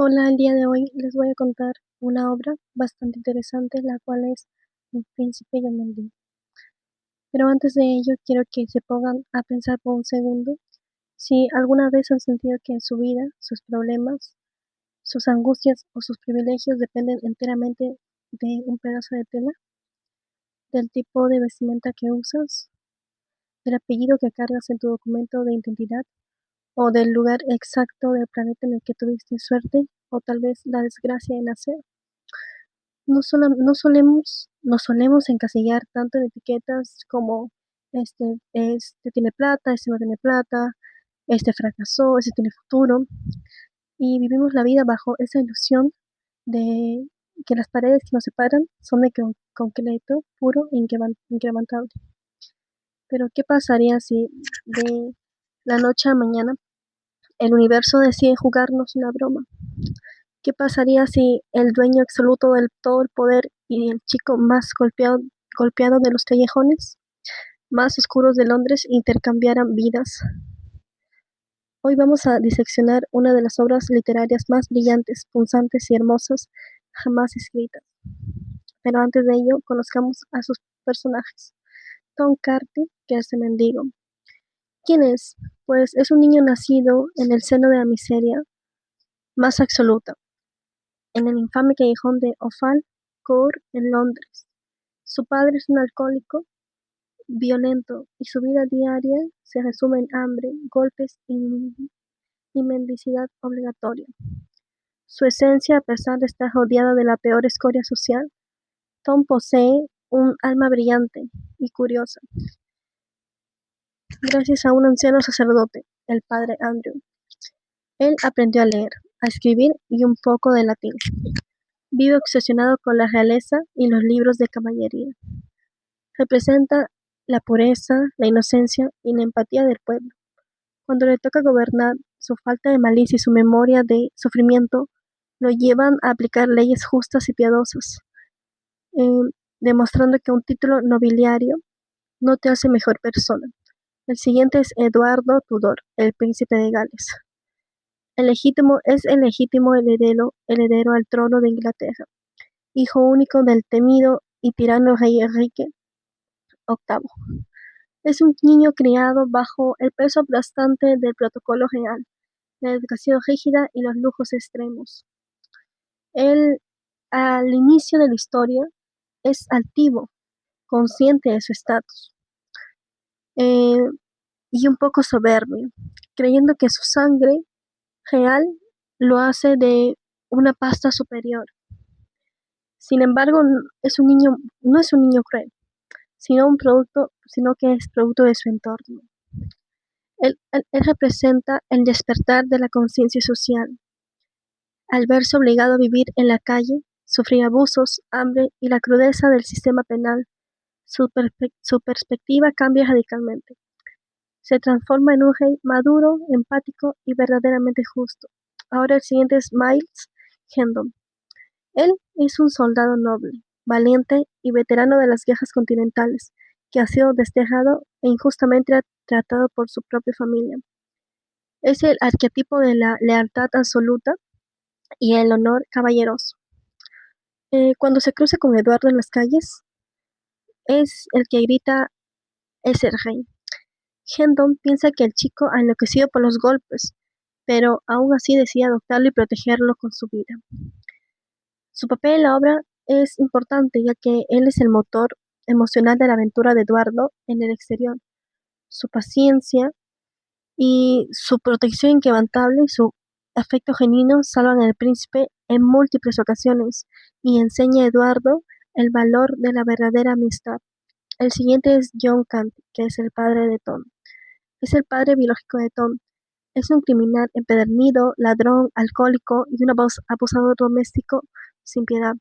Hola, el día de hoy les voy a contar una obra bastante interesante, la cual es El Príncipe y el Mendigo. Pero antes de ello, quiero que se pongan a pensar por un segundo si alguna vez han sentido que su vida, sus problemas, sus angustias o sus privilegios dependen enteramente de un pedazo de tela, del tipo de vestimenta que usas, del apellido que cargas en tu documento de identidad o del lugar exacto del planeta en el que tuviste suerte o tal vez la desgracia de nacer. No solemos encasillar tanto en etiquetas como este tiene plata, este no tiene plata, este fracasó, este tiene futuro, y vivimos la vida bajo esa ilusión de que las paredes que nos separan son de concreto puro e inquebrantable. Pero ¿qué pasaría si de la noche a mañana el universo decide jugarnos una broma? ¿Qué pasaría si el dueño absoluto del todo el poder y el chico más golpeado de los callejones más oscuros de Londres intercambiaran vidas? Hoy vamos a diseccionar una de las obras literarias más brillantes, punzantes y hermosas jamás escritas. Pero antes de ello, conozcamos a sus personajes. Tom Carty, que es el mendigo. ¿Quién es? Pues es un niño nacido en el seno de la miseria más absoluta, en el infame callejón de Offal Court en Londres. Su padre es un alcohólico violento y su vida diaria se resume en hambre, golpes y mendicidad obligatoria. Su esencia, a pesar de estar rodeada de la peor escoria social, Tom posee un alma brillante y curiosa, gracias a un anciano sacerdote, el padre Andrew. Él aprendió a leer, a escribir y un poco de latín. Vive obsesionado con la realeza y los libros de caballería. Representa la pureza, la inocencia y la empatía del pueblo. Cuando le toca gobernar, su falta de malicia y su memoria de sufrimiento lo llevan a aplicar leyes justas y piadosas, eh, demostrando que un título nobiliario no te hace mejor persona. El siguiente es Eduardo Tudor, el príncipe de Gales. Es el legítimo heredero al trono de Inglaterra, hijo único del temido y tirano rey Enrique VIII. Es un niño criado bajo el peso aplastante del protocolo real, la educación rígida y los lujos extremos. Él, al inicio de la historia, es altivo, consciente de su estatus, eh, y un poco soberbio, creyendo que su sangre real lo hace de una pasta superior. Sin embargo, no es un niño cruel, sino que es producto de su entorno. Él representa el despertar de la conciencia social, al verse obligado a vivir en la calle, sufrir abusos, hambre y la crudeza del sistema penal. Su perspectiva cambia radicalmente. Se transforma en un rey maduro, empático y verdaderamente justo. Ahora el siguiente es Miles Hendon. Él es un soldado noble, valiente y veterano de las guerras continentales, que ha sido desterrado e injustamente tratado por su propia familia. Es el arquetipo de la lealtad absoluta y el honor caballeroso. Cuando se cruza con Eduardo en las calles, es el que grita es el rey. Hendon piensa que el chico ha enloquecido por los golpes, pero aún así decide adoptarlo y protegerlo con su vida. Su papel en la obra es importante ya que él es el motor emocional de la aventura de Eduardo en el exterior. Su paciencia y su protección inquebrantable y su afecto genuino salvan al príncipe en múltiples ocasiones y enseña a Eduardo el valor de la verdadera amistad. El siguiente es John Canty, que es el padre de Tom. Es el padre biológico de Tom. Es un criminal empedernido, ladrón, alcohólico y un abusador doméstico sin piedad.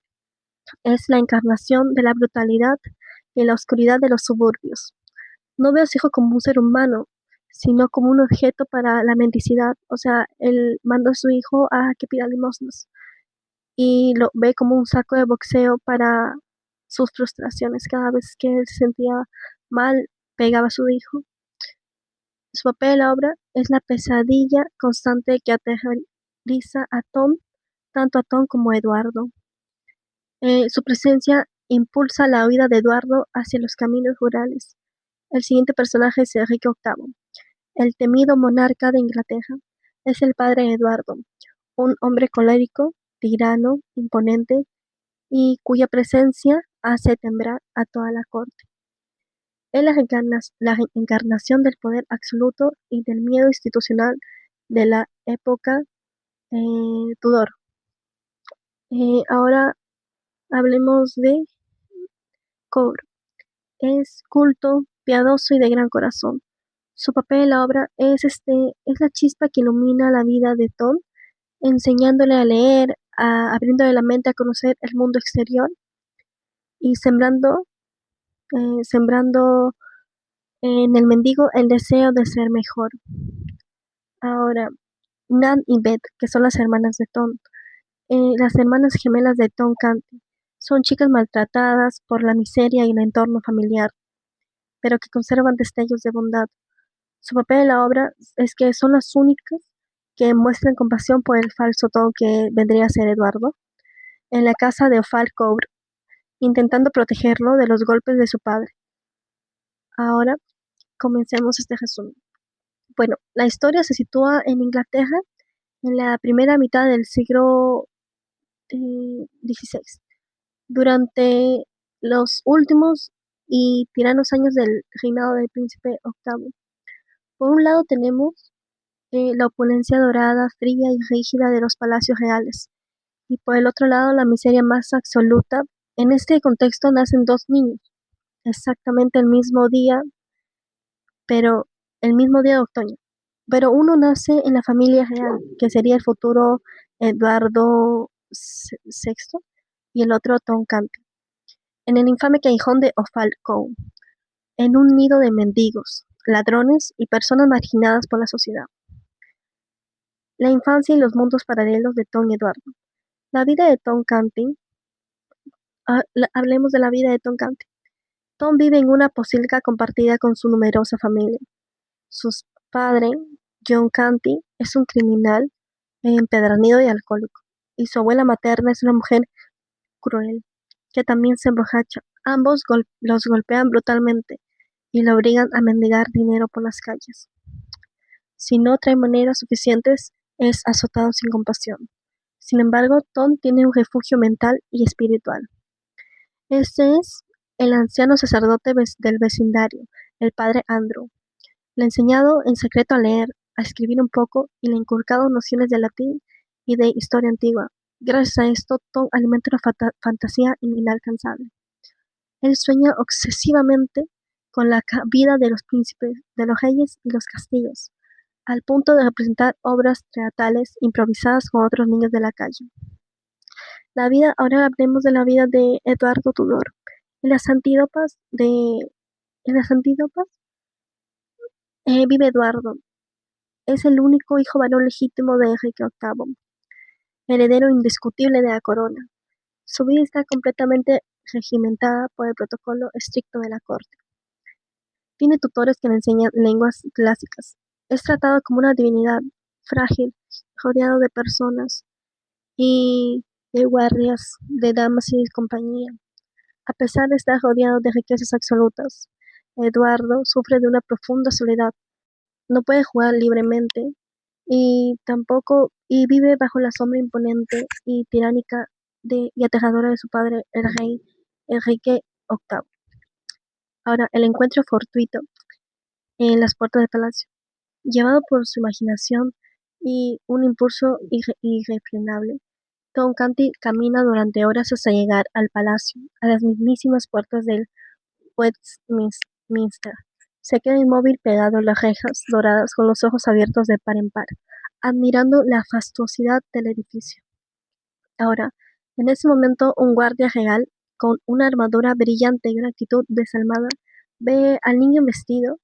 Es la encarnación de la brutalidad y la oscuridad de los suburbios. No ve a su hijo como un ser humano, sino como un objeto para la mendicidad. O sea, él manda a su hijo a que pida limosnas y lo ve como un saco de boxeo para sus frustraciones. Cada vez que él se sentía mal, pegaba a su hijo. Su papel en la obra es la pesadilla constante que aterroriza a Tom tanto a Tom como a Eduardo. Su presencia impulsa la huida de Eduardo hacia los caminos rurales. El siguiente personaje es Enrique VIII, el temido monarca de Inglaterra. Es el padre de Eduardo, un hombre colérico, tirano, imponente y cuya presencia hace temblar a toda la corte. Es la reencarnación del poder absoluto y del miedo institucional de la época Tudor. Ahora hablemos de Cobra. Es culto, piadoso y de gran corazón. Su papel en la obra es la chispa que ilumina la vida de Tom, enseñándole a leer, abriéndole la mente a conocer el mundo exterior y sembrando en el mendigo el deseo de ser mejor. Ahora, Nan y Beth, que son las hermanas de Tom, las hermanas gemelas de Tom Canty, son chicas maltratadas por la miseria y el entorno familiar, pero que conservan destellos de bondad. Su papel en la obra es que son las únicas que muestran compasión por el falso Tom que vendría a ser Eduardo, en la casa de Ophal Cobre, intentando protegerlo de los golpes de su padre. Ahora, comencemos este resumen. Bueno, la historia se sitúa en Inglaterra en la primera mitad del siglo XVI, durante los últimos y tiranos años del reinado del príncipe octavo. Por un lado tenemos la opulencia dorada, fría y rígida de los palacios reales, y por el otro lado la miseria más absoluta. En este contexto nacen dos niños, exactamente pero el mismo día de otoño. Pero uno nace en la familia real, que sería el futuro Eduardo VI, y el otro Tom Canty, en el infame callejón de Offalcourt, en un nido de mendigos, ladrones y personas marginadas por la sociedad. La infancia y los mundos paralelos de Tom y Eduardo. La vida de Tom Canty. Hablemos de la vida de Tom Canty. Tom vive en una posilga compartida con su numerosa familia. Su padre, John Canty, es un criminal empedernido y alcohólico, y su abuela materna es una mujer cruel, que también se emborracha. Ambos los golpean brutalmente y lo obligan a mendigar dinero por las calles. Si no trae monedas suficientes, es azotado sin compasión. Sin embargo, Tom tiene un refugio mental y espiritual. Este es el anciano sacerdote del vecindario, el padre Andrew. Le ha enseñado en secreto a leer, a escribir un poco y le ha inculcado nociones de latín y de historia antigua. Gracias a esto, Tom alimenta una fantasía inalcanzable. Él sueña obsesivamente con la vida de los príncipes, de los reyes y los castillos, al punto de representar obras teatrales improvisadas con otros niños de la calle. Ahora hablemos de la vida de Eduardo Tudor. En las antídopas vive Eduardo. Es el único hijo varón legítimo de Enrique VIII, heredero indiscutible de la corona. Su vida está completamente regimentada por el protocolo estricto de la corte. Tiene tutores que le enseñan lenguas clásicas. Es tratado como una divinidad, frágil, rodeado de personas y de guardias, de damas y de compañía. A pesar de estar rodeado de riquezas absolutas, Eduardo sufre de una profunda soledad. No puede jugar libremente y vive bajo la sombra imponente y tiránica y aterradora de su padre, el rey Enrique VIII. Ahora, el encuentro fortuito en las puertas del palacio, llevado por su imaginación y un impulso irrefrenable, Tom Canty camina durante horas hasta llegar al palacio, a las mismísimas puertas del Westminster. Se queda inmóvil pegado a las rejas doradas con los ojos abiertos de par en par, admirando la fastuosidad del edificio. Ahora, en ese momento, un guardia real, con una armadura brillante y una actitud desalmada, ve al niño vestido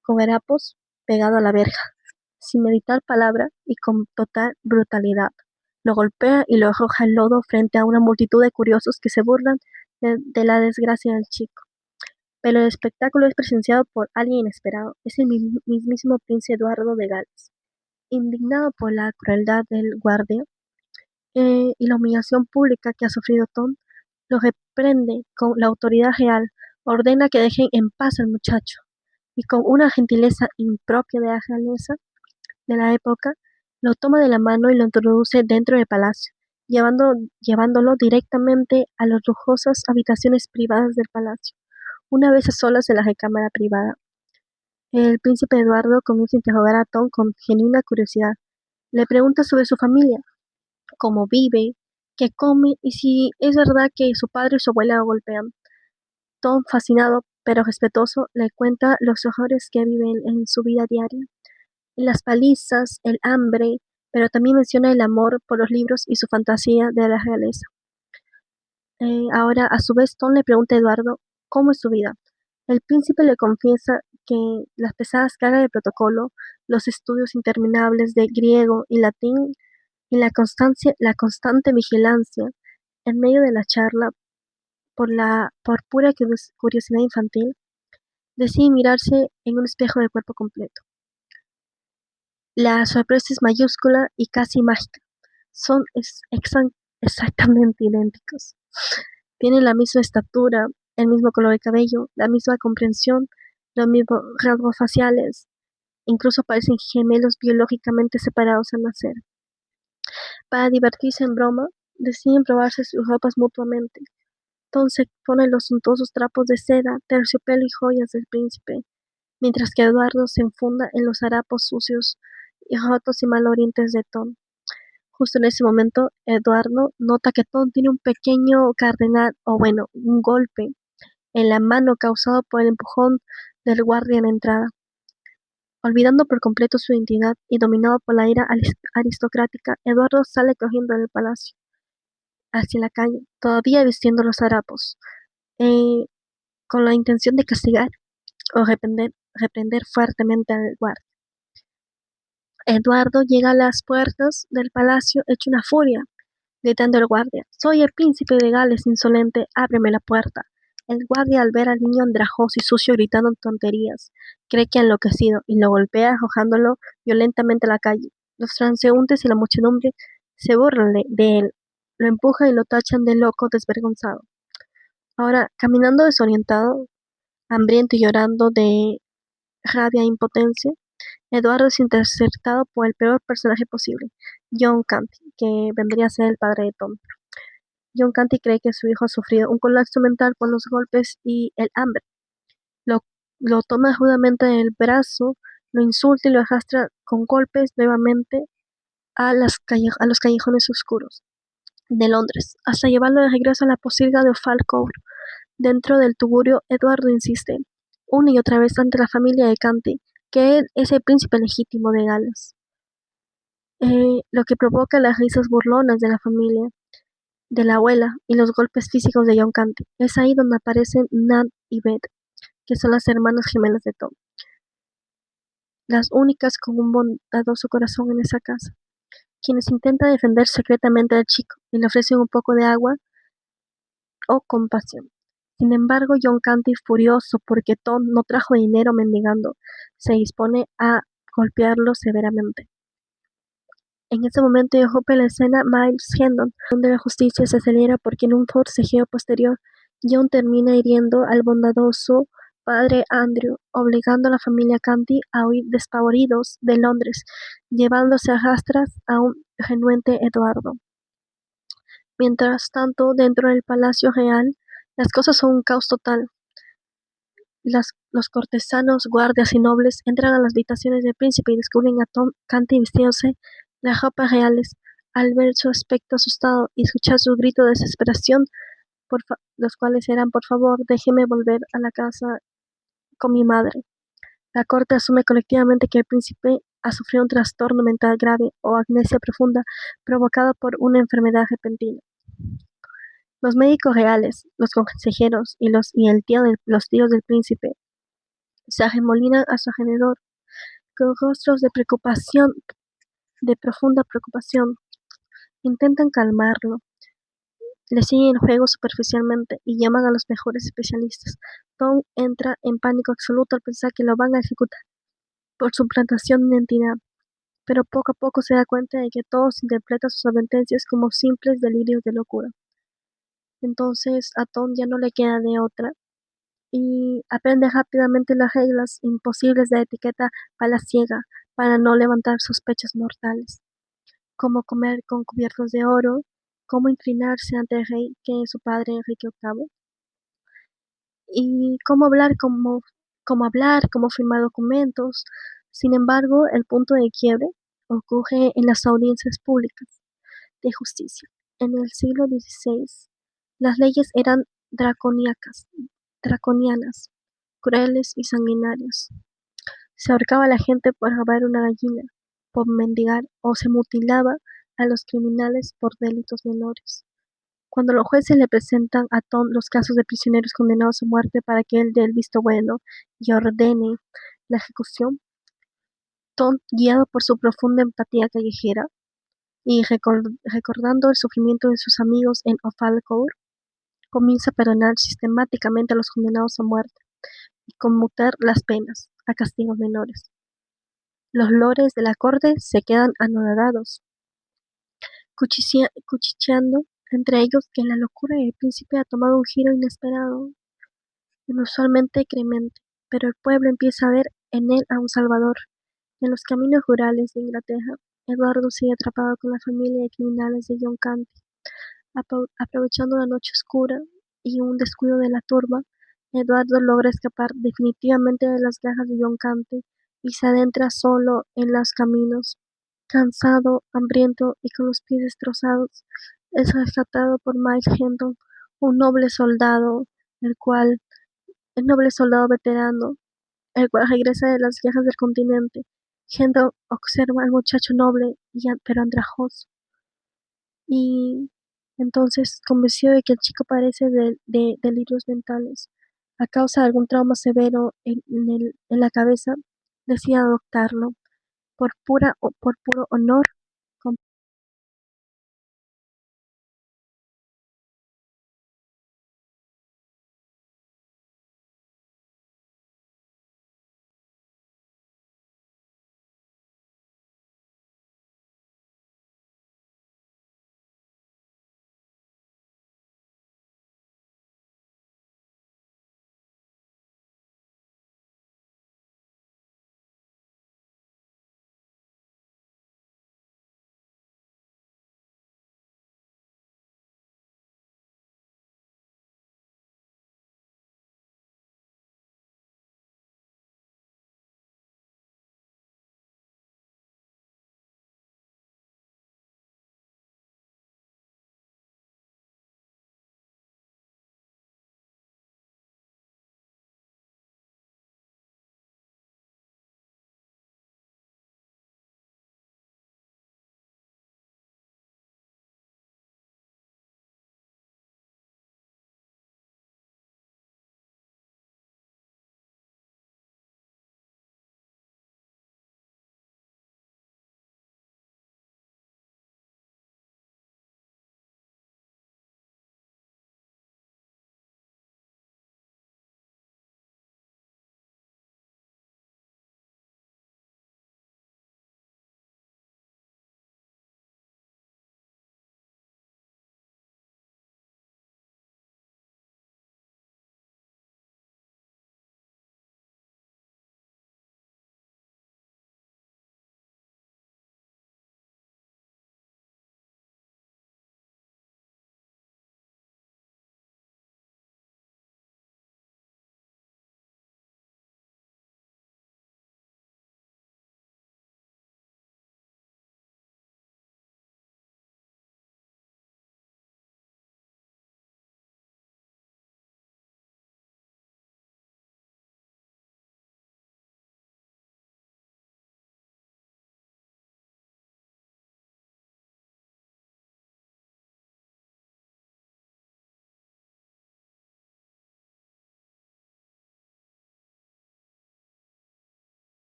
con harapos pegado a la verja, sin meditar palabra y con total brutalidad. Lo golpea y lo arroja al lodo frente a una multitud de curiosos que se burlan de la desgracia del chico. Pero el espectáculo es presenciado por alguien inesperado. Es el mismísimo príncipe Eduardo de Gales. Indignado por la crueldad del guardia, y la humillación pública que ha sufrido Tom, lo reprende con la autoridad real, ordena que dejen en paz al muchacho, y con una gentileza impropia de la realeza de la época, lo toma de la mano y lo introduce dentro del palacio, llevándolo directamente a las lujosas habitaciones privadas del palacio. Una vez a solas en la recámara privada, el príncipe Eduardo comienza a interrogar a Tom con genuina curiosidad. Le pregunta sobre su familia, cómo vive, qué come y si es verdad que su padre y su abuela lo golpean. Tom, fascinado pero respetuoso, le cuenta los horrores que vive en su vida diaria, las palizas, el hambre, pero también menciona el amor por los libros y su fantasía de la realeza. Ahora, a su vez, Tom le pregunta a Eduardo cómo es su vida. El príncipe le confiesa que las pesadas cargas de protocolo, los estudios interminables de griego y latín y la constante vigilancia en medio de la charla por pura curiosidad infantil, decide mirarse en un espejo de cuerpo completo. La sorpresa es mayúscula y casi mágica. Son exactamente idénticos. Tienen la misma estatura, el mismo color de cabello, la misma comprensión, los mismos rasgos faciales. Incluso parecen gemelos biológicamente separados al nacer. Para divertirse en broma, deciden probarse sus ropas mutuamente. Tom se pone los suntuosos trapos de seda, terciopelo y joyas del príncipe, mientras que Eduardo se enfunda en los harapos sucios y rotos y malolientes de Tom. Justo en ese momento, Eduardo nota que Tom tiene un pequeño cardenal, o bueno, un golpe en la mano causado por el empujón del guardia en la entrada. Olvidando por completo su identidad y dominado por la ira aristocrática, Eduardo sale corriendo del palacio hacia la calle, todavía vistiendo los harapos, eh, con la intención de castigar o reprender fuertemente al guardia. Eduardo llega a las puertas del palacio hecho una furia, gritando al guardia: «Soy el príncipe de Gales, insolente, ábreme la puerta». El guardia, al ver al niño andrajoso y sucio gritando tonterías, cree que ha enloquecido y lo golpea arrojándolo violentamente a la calle. Los transeúntes y la muchedumbre se burlan de él, lo empujan y lo tachan de loco desvergonzado. Ahora, caminando desorientado, hambriento y llorando de rabia e impotencia, Eduardo es interceptado por el peor personaje posible, John Canty, que vendría a ser el padre de Tom. John Canty cree que su hijo ha sufrido un colapso mental por los golpes y el hambre. Lo, lo toma rudamente del brazo, lo insulta y lo arrastra con golpes nuevamente a los callejones oscuros de Londres, hasta llevarlo de regreso a la posilga de Falcour. Dentro del tugurio, Eduardo insiste, una y otra vez ante la familia de Canty, que él es el príncipe legítimo de Gales, lo que provoca las risas burlonas de la familia, de la abuela y los golpes físicos de John Canty. Es ahí donde aparecen Nat y Beth, que son las hermanas gemelas de Tom, las únicas con un bondadoso corazón en esa casa, quienes intentan defender secretamente al chico y le ofrecen un poco de agua o compasión. Sin embargo, John Canty, furioso porque Tom no trajo dinero mendigando, se dispone a golpearlo severamente. En ese momento irrumpe en la escena Miles Hendon, donde la justicia se acelera porque en un forcejeo posterior, John termina hiriendo al bondadoso padre Andrew, obligando a la familia Canty a huir despavoridos de Londres, llevándose a rastras a un renuente Eduardo. Mientras tanto, dentro del Palacio Real, las cosas son un caos total. Los cortesanos, guardias y nobles entran a las habitaciones del príncipe y descubren a Tom Canty vistiéndose las ropas reales. Al ver su aspecto asustado y escuchar su grito de desesperación, los cuales eran: «Por favor, déjeme volver a la casa con mi madre». La corte asume colectivamente que el príncipe ha sufrido un trastorno mental grave o amnesia profunda provocada por una enfermedad repentina. Los médicos reales, los consejeros y los tíos del príncipe se arremolinan a su alrededor con rostros de profunda preocupación. Intentan calmarlo, le siguen el juego superficialmente y llaman a los mejores especialistas. Tom entra en pánico absoluto al pensar que lo van a ejecutar por suplantación de identidad, pero poco a poco se da cuenta de que todos interpretan sus advertencias como simples delirios de locura. Entonces a Tom ya no le queda de otra y aprende rápidamente las reglas imposibles de etiqueta palaciega para no levantar sospechas mortales, cómo comer con cubiertos de oro, cómo inclinarse ante el rey que es su padre Enrique VIII, y cómo hablar, cómo firmar documentos. Sin embargo, el punto de quiebre ocurre en las audiencias públicas de justicia. En el siglo XVI, las leyes eran draconianas, crueles y sanguinarias. Se ahorcaba a la gente por robar una gallina, por mendigar o se mutilaba a los criminales por delitos menores. Cuando los jueces le presentan a Tom los casos de prisioneros condenados a muerte para que él dé el visto bueno y ordene la ejecución, Tom, guiado por su profunda empatía callejera y recordando el sufrimiento de sus amigos en Ofalcourt, comienza a perdonar sistemáticamente a los condenados a muerte y conmutar las penas a castigos menores. Los lores de la corte se quedan anonadados, cuchicheando entre ellos que la locura del príncipe ha tomado un giro inesperado, inusualmente cremente, pero el pueblo empieza a ver en él a un salvador. En los caminos rurales de Inglaterra, Eduardo sigue atrapado con la familia de criminales de John Canty. Aprovechando la noche oscura y un descuido de la turba, Eduardo logra escapar definitivamente de las garras de John Canty y se adentra solo en los caminos. Cansado, hambriento y con los pies destrozados, es rescatado por Mike Hendon, un noble soldado veterano, el cual regresa de las guerras del continente. Hendon observa al muchacho noble pero andrajoso y entonces, convencido de que el chico padece de delirios mentales a causa de algún trauma severo en la cabeza, decide adoptarlo por puro honor